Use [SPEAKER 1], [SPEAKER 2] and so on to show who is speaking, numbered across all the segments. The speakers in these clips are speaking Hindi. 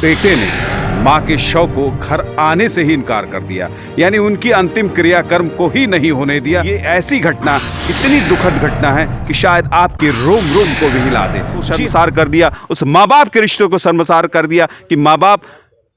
[SPEAKER 1] बेटे ने मां के शव को घर आने से ही इनकार कर दिया, यानी उनकी अंतिम क्रियाकर्म को ही नहीं होने दिया। ये ऐसी घटना, इतनी दुखद घटना है कि शायद आपके रोम रोम को भी हिला दे। शर्मसार कर दिया, उस माँ बाप के रिश्तों को शर्मसार कर दिया कि माँ बाप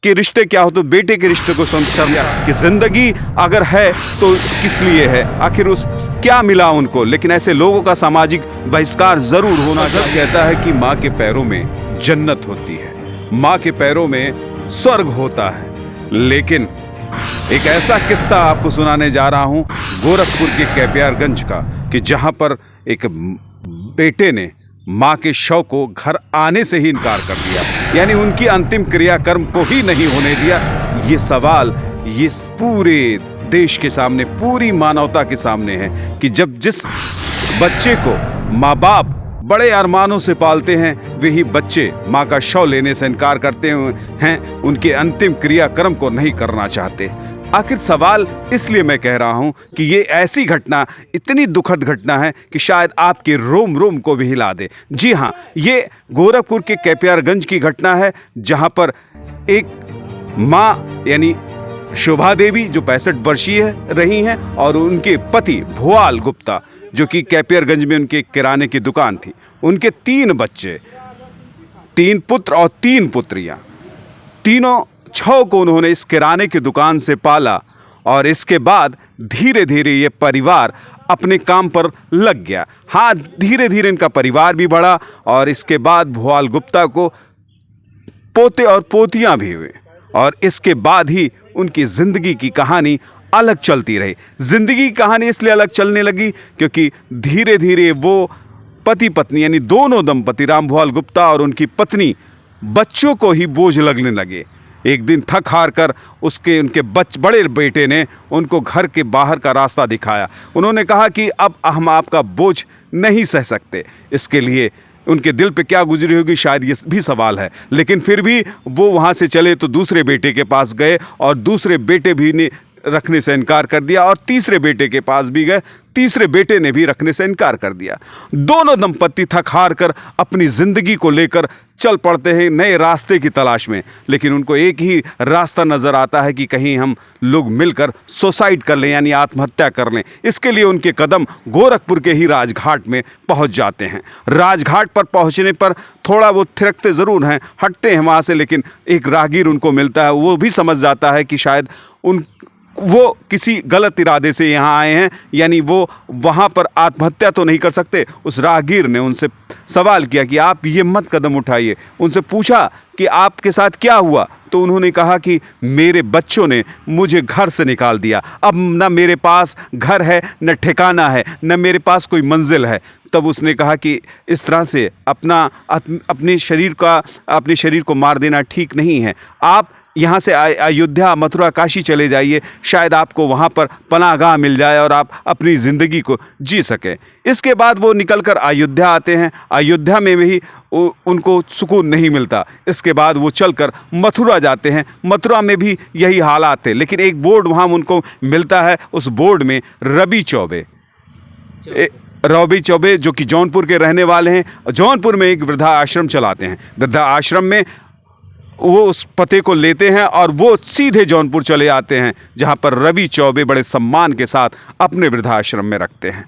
[SPEAKER 1] के रिश्ते क्या हो तो बेटे के रिश्ते को शर्मसार दिया कि जिंदगी अगर है तो किस लिए है, आखिर उस क्या मिला उनको। लेकिन ऐसे लोगों का सामाजिक बहिष्कार जरूर होना चाहिए। कहता है कि माँ के पैरों में जन्नत होती है, माँ के पैरों में स्वर्ग होता है। लेकिन एक ऐसा किस्सा आपको सुनाने जा रहा हूं गोरखपुर के कैपियारगंज का, कि जहां पर एक बेटे ने मां के शव को घर आने से ही इनकार कर दिया, यानी उनकी अंतिम क्रियाकर्म को ही नहीं होने दिया। ये सवाल ये पूरे देश के सामने, पूरी मानवता के सामने है कि जब जिस बच्चे को माँ बाप बड़े अरमानों से पालते हैं, वही बच्चे माँ का शव लेने से इनकार करते हैं, उनके अंतिम क्रियाकर्म को नहीं करना चाहते। आखिर सवाल इसलिए मैं कह रहा हूं कि ये ऐसी घटना, इतनी दुखद घटना है कि शायद आपके रोम रोम को भी हिला दे। जी हां, ये गोरखपुर के कैपियारगंज की घटना है, जहां पर एक माँ यानी शोभा देवी जो 65 वर्षीय रही हैं, और उनके पति भुआल गुप्ता जो कि कैपियारगंज में उनके किराने की दुकान थी। उनके 3 बच्चे, 3 पुत्र और 3 पुत्रियां, तीनों 6 को उन्होंने इस किराने की दुकान से पाला। और इसके बाद धीरे धीरे ये परिवार अपने काम पर लग गया। हाँ, धीरे धीरे इनका परिवार भी बढ़ा और इसके बाद भुआल गुप्ता को पोते और पोतियां भी हुए। और इसके बाद ही उनकी जिंदगी की कहानी अलग चलती रही। जिंदगी की कहानी इसलिए अलग चलने लगी क्योंकि धीरे धीरे वो पति पत्नी यानी दोनों दंपति राम भुआल गुप्ता और उनकी पत्नी बच्चों को ही बोझ लगने लगे। एक दिन थक हार कर उनके बड़े बेटे ने उनको घर के बाहर का रास्ता दिखाया। उन्होंने कहा कि अब हम आपका बोझ नहीं सह सकते। इसके लिए उनके दिल पे क्या गुजरी होगी, शायद ये भी सवाल है। लेकिन फिर भी वो वहाँ से चले तो दूसरे बेटे के पास गए और दूसरे बेटे भी ने रखने से इनकार कर दिया, और तीसरे बेटे के पास भी गए, तीसरे बेटे ने भी रखने से इनकार कर दिया। दोनों दंपत्ति थक हार कर अपनी जिंदगी को लेकर चल पड़ते हैं नए रास्ते की तलाश में। लेकिन उनको एक ही रास्ता नजर आता है कि कहीं हम लोग मिलकर सुसाइड कर लें, यानी आत्महत्या कर लें। इसके लिए उनके कदम गोरखपुर के ही राजघाट में पहुंच जाते हैं। राजघाट पर पहुंचने पर थोड़ा वो थिरकते ज़रूर हैं, हटते हैं वहाँ से, लेकिन एक राहगीर उनको मिलता है। वो भी समझ जाता है कि शायद वो किसी गलत इरादे से यहाँ आए हैं, यानी वो वहाँ पर आत्महत्या तो नहीं कर सकते। उस राहगीर ने उनसे सवाल किया कि आप ये मत कदम उठाइए। उनसे पूछा कि आपके साथ क्या हुआ, तो उन्होंने कहा कि मेरे बच्चों ने मुझे घर से निकाल दिया। अब न मेरे पास घर है, न ठिकाना है, न मेरे पास कोई मंजिल है। तब उसने कहा कि इस तरह से अपने शरीर को मार देना ठीक नहीं है। आप यहाँ से अयोध्या, मथुरा, काशी चले जाइए, शायद आपको वहाँ पर पनाहगाह मिल जाए और आप अपनी ज़िंदगी को जी सकें। इसके बाद वो निकलकर अयोध्या आते हैं। अयोध्या में भी उनको सुकून नहीं मिलता। इसके बाद वो चलकर मथुरा जाते हैं। मथुरा में भी यही हालात थे, लेकिन एक बोर्ड वहाँ उनको मिलता है। उस बोर्ड में रवि चौबे जो कि जौनपुर के रहने वाले हैं, जौनपुर में एक वृद्धा आश्रम चलाते हैं। वृद्धा आश्रम में वो उस पते को लेते हैं और वो सीधे जौनपुर चले आते हैं, जहां पर रवि चौबे बड़े सम्मान के साथ अपने वृद्धाश्रम में रखते हैं।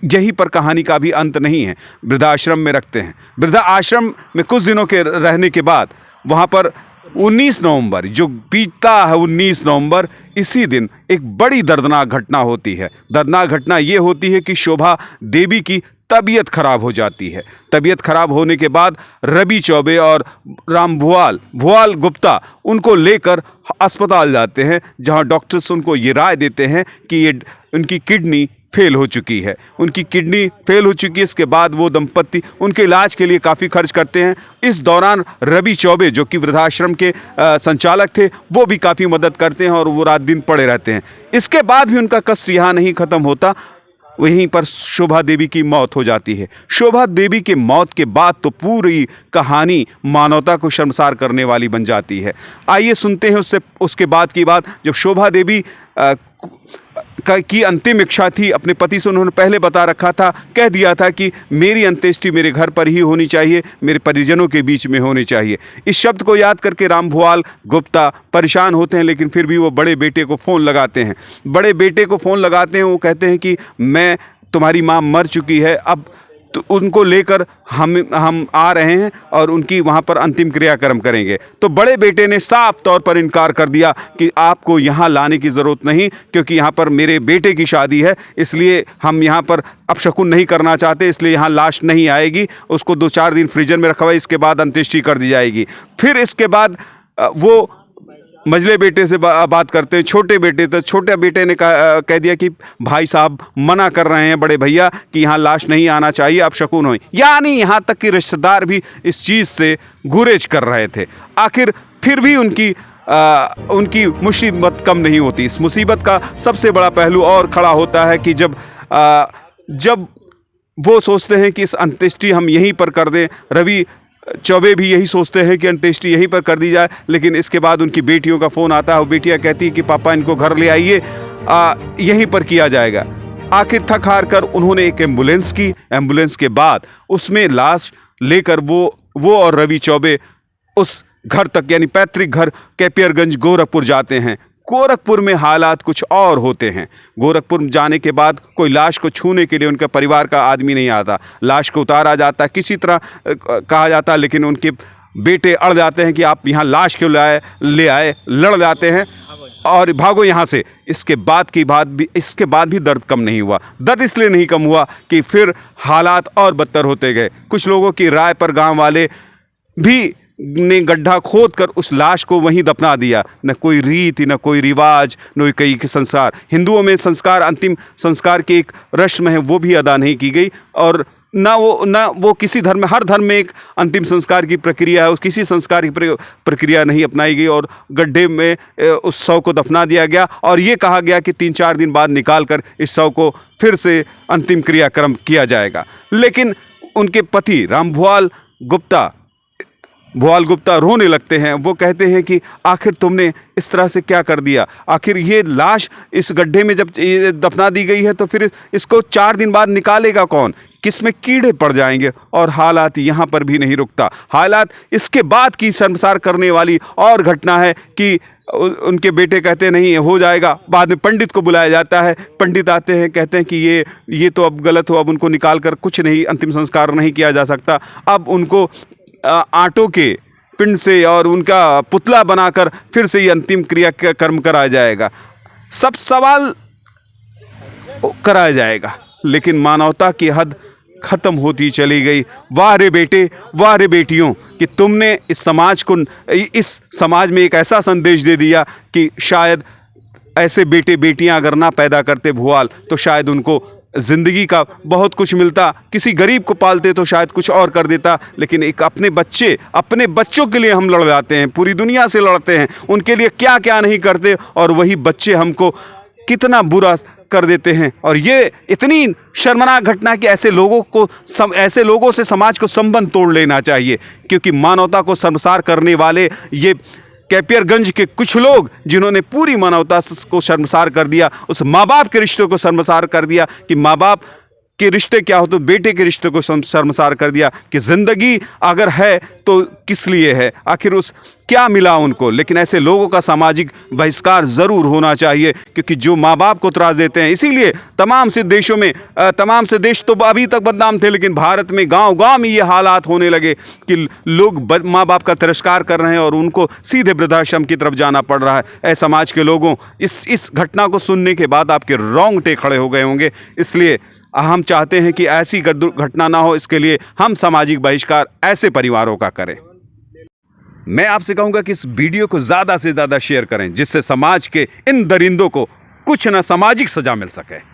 [SPEAKER 1] यहीं पर कहानी का भी अंत नहीं है। वृद्धाश्रम में रखते हैं। वृद्धाश्रम में कुछ दिनों के रहने के बाद वहाँ पर 19 नवंबर जो बीतता है, 19 नवंबर, इसी दिन एक बड़ी दर्दनाक घटना होती है। दर्दनाक घटना ये होती है कि शोभा देवी की तबीयत खराब हो जाती है। तबीयत खराब होने के बाद रवि चौबे और राम भुआल गुप्ता उनको लेकर अस्पताल जाते हैं, जहां डॉक्टर्स उनको ये राय देते हैं कि ये उनकी किडनी फेल हो चुकी है। उनकी किडनी फेल हो चुकी है। इसके बाद वो दंपत्ति उनके इलाज के लिए काफ़ी खर्च करते हैं। इस दौरान रवि चौबे जो कि वृद्धाश्रम के संचालक थे, वो भी काफ़ी मदद करते हैं और वो रात दिन पड़े रहते हैं। इसके बाद भी उनका कष्ट यहाँ नहीं ख़त्म होता। वहीं पर शोभा देवी की मौत हो जाती है। शोभा देवी के मौत के बाद तो पूरी कहानी मानवता को शर्मसार करने वाली बन जाती है। आइए सुनते हैं उसके बाद की बात। जब शोभा देवी की अंतिम इच्छा थी। अपने पति से उन्होंने पहले बता रखा था, कह दिया था कि मेरी अंत्येष्टि मेरे घर पर ही होनी चाहिए, मेरे परिजनों के बीच में होनी चाहिए। इस शब्द को याद करके रामभुआल गुप्ता परेशान होते हैं, लेकिन फिर भी वो बड़े बेटे को फ़ोन लगाते हैं। बड़े बेटे को फ़ोन लगाते हैं, वो कहते हैं कि मैं, तुम्हारी माँ मर चुकी है, अब तो उनको लेकर हम आ रहे हैं और उनकी वहाँ पर अंतिम क्रियाक्रम करेंगे। तो बड़े बेटे ने साफ तौर पर इनकार कर दिया कि आपको यहाँ लाने की ज़रूरत नहीं, क्योंकि यहाँ पर मेरे बेटे की शादी है, इसलिए हम यहाँ पर अपशकुन नहीं करना चाहते, इसलिए यहाँ लाश नहीं आएगी। उसको 2-4 दिन फ्रीजर में रखा हुआ, इसके बाद अंत्येष्टि कर दी जाएगी। फिर इसके बाद वो मझले बेटे से बात करते हैं, छोटे बेटे। तो छोटे बेटे ने कह दिया कि भाई साहब मना कर रहे हैं बड़े भैया कि यहाँ लाश नहीं आना चाहिए, अब शकुन हो। यानी यहाँ तक कि रिश्तेदार भी इस चीज़ से गुरेज कर रहे थे। आखिर फिर भी उनकी मुसीबत कम नहीं होती। इस मुसीबत का सबसे बड़ा पहलू और खड़ा होता है कि जब वो सोचते हैं कि इस अंत्येष्टि हम यहीं पर कर दें, रवि चौबे भी यही सोचते हैं कि अंत्येष्टि यहीं पर कर दी जाए। लेकिन इसके बाद उनकी बेटियों का फ़ोन आता है, वो बेटियां कहती हैं कि पापा इनको घर ले आइए, यहीं पर किया जाएगा। आखिर थक हार कर उन्होंने एक एम्बुलेंस की। एम्बुलेंस के बाद उसमें लाश लेकर वो और रवि चौबे उस घर तक, यानी पैतृक घर कैपियरगंज गोरखपुर जाते हैं। गोरखपुर में हालात कुछ और होते हैं। गोरखपुर जाने के बाद कोई लाश को छूने के लिए उनके परिवार का आदमी नहीं आता। लाश को उतारा जाता, किसी तरह कहा जाता, लेकिन उनके बेटे अड़ जाते हैं कि आप यहाँ लाश क्यों ले आए, लड़ जाते हैं और भागो यहाँ से। इसके बाद भी दर्द कम नहीं हुआ। दर्द इसलिए नहीं कम हुआ कि फिर हालात और बदतर होते गए। कुछ लोगों की राय पर गाँव वाले भी ने गड्ढा खोद कर उस लाश को वहीं दफना दिया। न कोई रीति, न कोई रिवाज, न कोई संस्कार। हिंदुओं में संस्कार, अंतिम संस्कार की एक रस्म है, वो भी अदा नहीं की गई। और न वो किसी धर्म में, हर धर्म में एक अंतिम संस्कार की प्रक्रिया है, उस किसी संस्कार की प्रक्रिया नहीं अपनाई गई और गड्ढे में उस शव को दफना दिया गया। और ये कहा गया कि 3-4 दिन बाद निकाल कर इस शव को फिर से अंतिम क्रियाक्रम किया जाएगा। लेकिन उनके पति रामभुआल गुप्ता रोने लगते हैं। वो कहते हैं कि आखिर तुमने इस तरह से क्या कर दिया। आखिर ये लाश इस गड्ढे में जब दफना दी गई है तो फिर इसको 4 दिन बाद निकालेगा कौन, किसमें कीड़े पड़ जाएंगे। और हालात यहाँ पर भी नहीं रुकता। हालात इसके बाद की शर्मसार करने वाली और घटना है कि उनके बेटे कहते नहीं हो जाएगा। बाद में पंडित को बुलाया जाता है। पंडित आते हैं, कहते हैं कि ये तो अब गलत हो, अब उनको निकाल कर कुछ नहीं, अंतिम संस्कार नहीं किया जा सकता। अब उनको आटों के पिंड से और उनका पुतला बनाकर फिर से ये अंतिम क्रिया कर्म कराया जाएगा। सब सवाल कराया जाएगा, लेकिन मानवता की हद खत्म होती चली गई। वाह रे बेटे, वाह रे बेटियों, कि तुमने इस समाज में एक ऐसा संदेश दे दिया कि शायद ऐसे बेटे बेटियां अगर ना पैदा करते भुआल, तो शायद उनको ज़िंदगी का बहुत कुछ मिलता। किसी गरीब को पालते तो शायद कुछ और कर देता। लेकिन एक अपने बच्चों के लिए हम लड़ जाते हैं, पूरी दुनिया से लड़ते हैं, उनके लिए क्या क्या नहीं करते, और वही बच्चे हमको कितना बुरा कर देते हैं। और ये इतनी शर्मनाक घटना कि ऐसे लोगों से समाज को संबंध तोड़ लेना चाहिए, क्योंकि मानवता को शर्मसार करने वाले ये कैपियरगंज के कुछ लोग, जिन्होंने पूरी मानवता को शर्मसार कर दिया, उस माँ बाप के रिश्ते को शर्मसार कर दिया कि माँ बाप के रिश्ते क्या हो, तो बेटे के रिश्ते को शर्मसार कर दिया कि ज़िंदगी अगर है तो किस लिए है, आखिर उस क्या मिला उनको। लेकिन ऐसे लोगों का सामाजिक बहिष्कार ज़रूर होना चाहिए, क्योंकि जो माँ बाप को त्रास देते हैं। इसीलिए तमाम से देश तो अभी तक बदनाम थे, लेकिन भारत में गांव-गांव में ये हालात होने लगे कि लोग माँ बाप का तिरस्कार कर रहे हैं और उनको सीधे वृद्धाश्रम की तरफ जाना पड़ रहा है। ऐसे समाज के लोगों, इस घटना को सुनने के बाद आपके रोंगटे खड़े हो गए होंगे। इसलिए हम चाहते हैं कि ऐसी घटना ना हो, इसके लिए हम सामाजिक बहिष्कार ऐसे परिवारों का करें। मैं आपसे कहूंगा कि इस वीडियो को ज़्यादा से ज़्यादा शेयर करें, जिससे समाज के इन दरिंदों को कुछ ना सामाजिक सजा मिल सके।